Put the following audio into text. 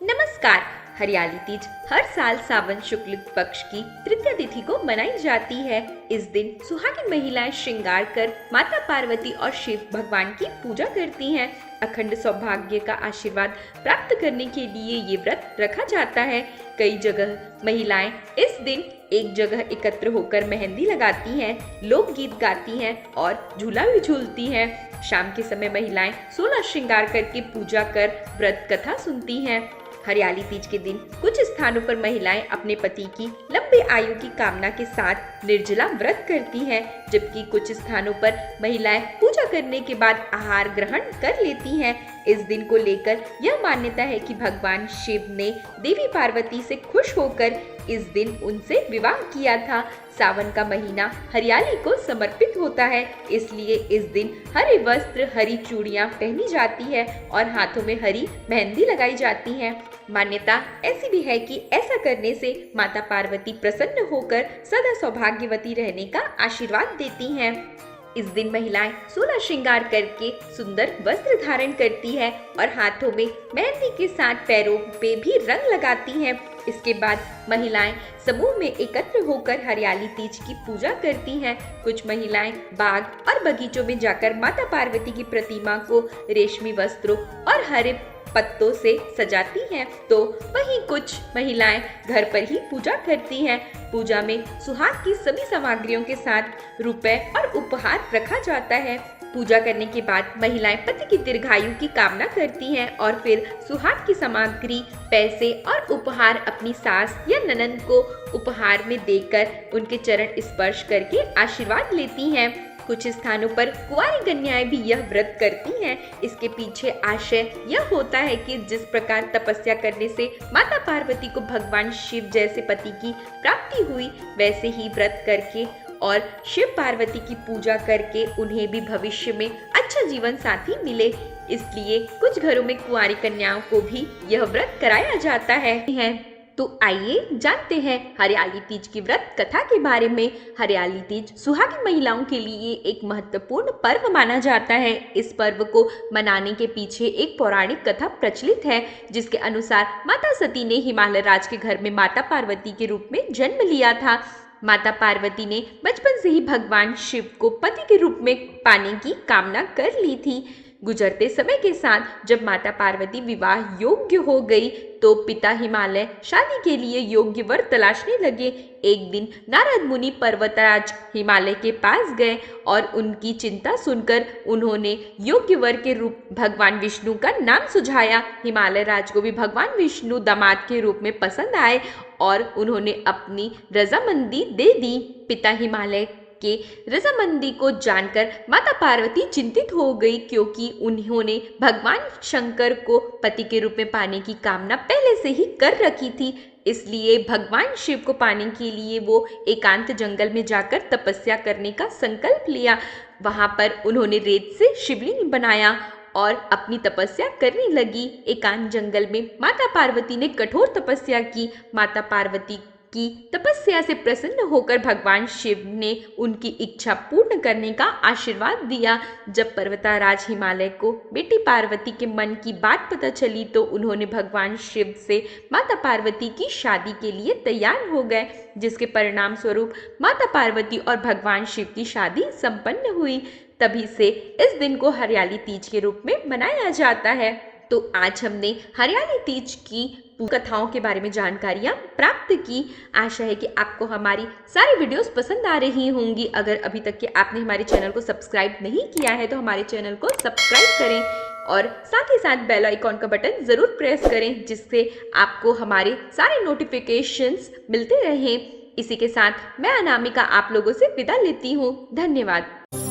नमस्कार। हरियाली तीज हर साल सावन शुक्ल पक्ष की तृतीया तिथि को मनाई जाती है। इस दिन सुहागिन महिलाएं श्रृंगार कर माता पार्वती और शिव भगवान की पूजा करती हैं। अखंड सौभाग्य का आशीर्वाद प्राप्त करने के लिए ये व्रत रखा जाता है। कई जगह महिलाएं इस दिन एक जगह एकत्र होकर मेहंदी लगाती हैं, लोकगीत गाती हैं और झूला भी झूलती हैं। शाम के समय महिलाएं 16 श्रृंगार करके पूजा कर व्रत कथा सुनती हैं। हरियाली तीज के दिन कुछ स्थानों पर महिलाएं अपने पति की लंबी आयु की कामना के साथ निर्जला व्रत करती हैं, जबकि कुछ स्थानों पर महिलाएं पूजा करने के बाद आहार ग्रहण कर लेती हैं। इस दिन को लेकर यह मान्यता है कि भगवान शिव ने देवी पार्वती से खुश होकर इस दिन उनसे विवाह किया था। सावन का महीना हरियाली को समर्पित होता है, इसलिए इस दिन हरे वस्त्र, हरी चूड़ियां पहनी जाती है और हाथों में हरी मेहंदी लगाई जाती है। मान्यता ऐसी भी है कि ऐसा करने से माता पार्वती प्रसन्न होकर सदा सौभाग्यवती रहने का आशीर्वाद देती हैं। इस दिन महिलाएं 16 श्रृंगार करके सुंदर वस्त्र धारण करती है और हाथों में मेहंदी के साथ पैरों पे भी रंग लगाती हैं। इसके बाद महिलाएं समूह में एकत्र होकर हरियाली तीज की पूजा करती हैं। कुछ महिलाएं बाग और बगीचों में जाकर माता पार्वती की प्रतिमा को रेशमी वस्त्रों और हरे पत्तों से सजाती हैं, तो वहीं कुछ महिलाएं घर पर ही पूजा करती हैं। पूजा में सुहाग की सभी सामग्रियों के साथ रुपए और उपहार रखा जाता है। पूजा करने के बाद महिलाएं पति की दीर्घायु की कामना करती हैं और फिर सुहाग की सामग्री, पैसे और उपहार अपनी सास या ननद को उपहार में देकर उनके चरण स्पर्श करके आशीर्वाद लेती हैं। कुछ स्थानों पर कुंवारी कन्याएं भी यह व्रत करती हैं। इसके पीछे आशय यह होता है कि जिस प्रकार तपस्या करने से माता पार्वती को भगवान शिव जैसे पति की प्राप्ति हुई, वैसे ही व्रत करके और शिव पार्वती की पूजा करके उन्हें भी भविष्य में अच्छा जीवन साथी मिले। इसलिए कुछ घरों में कुंवारी कन्याओं को भी यह व्रत कराया जाता है। तो आइए जानते हैं हरियाली तीज की व्रत कथा के बारे में। हरियाली तीज सुहागिन महिलाओं के लिए एक महत्वपूर्ण पर्व माना जाता है। इस पर्व को मनाने के पीछे एक पौराणिक कथा प्रचलित है, जिसके अनुसार माता सती ने हिमालय राज के घर में माता पार्वती के रूप में जन्म लिया था। माता पार्वती ने बचपन से ही भगवान शिव को पति के रूप में पाने की कामना कर ली थी। गुजरते समय के साथ जब माता पार्वती विवाह योग्य हो गई, तो पिता हिमालय शादी के लिए योग्य वर तलाशने लगे। एक दिन नारद मुनि पर्वतराज हिमालय के पास गए और उनकी चिंता सुनकर उन्होंने योग्य वर के रूप भगवान विष्णु का नाम सुझाया। हिमालय राज को भी भगवान विष्णु दामाद के रूप में पसंद आए और उन्होंने अपनी रजामंदी दे दी। पिता हिमालय के रजामंदी को जानकर माता पार्वती चिंतित हो गई, क्योंकि उन्होंने भगवान शंकर को पति के रूप में पाने की कामना पहले से ही कर रखी थी। इसलिए भगवान शिव को पाने के लिए वो एकांत जंगल में जाकर तपस्या करने का संकल्प लिया। वहां पर उन्होंने रेत से शिवलिंग बनाया और अपनी तपस्या करने लगी। एकांत जंगल में माता पार्वती ने कठोर तपस्या की। माता पार्वती की तपस्या से प्रसन्न होकर भगवान शिव ने उनकी इच्छा पूर्ण करने का आशीर्वाद दिया। जब पर्वतराज हिमालय को बेटी पार्वती के मन की बात पता चली, तो उन्होंने भगवान शिव से माता पार्वती की शादी के लिए तैयार हो गए, जिसके परिणाम स्वरूप माता पार्वती और भगवान शिव की शादी संपन्न हुई। तभी से इस दिन को हरियाली तीज के रूप में मनाया जाता है। तो आज हमने हरियाली तीज की कथाओं के बारे में जानकारियां प्राप्त की। आशा है कि आपको हमारी सारी वीडियोस पसंद आ रही होंगी। अगर अभी तक के आपने हमारे चैनल को सब्सक्राइब नहीं किया है, तो हमारे चैनल को सब्सक्राइब करें और साथ ही साथ बेल आइकॉन का बटन जरूर प्रेस करें, जिससे आपको हमारे सारे नोटिफिकेशंस मिलते रहें। इसी के साथ मैं अनामिका आप लोगों से विदा लेती हूँ। धन्यवाद।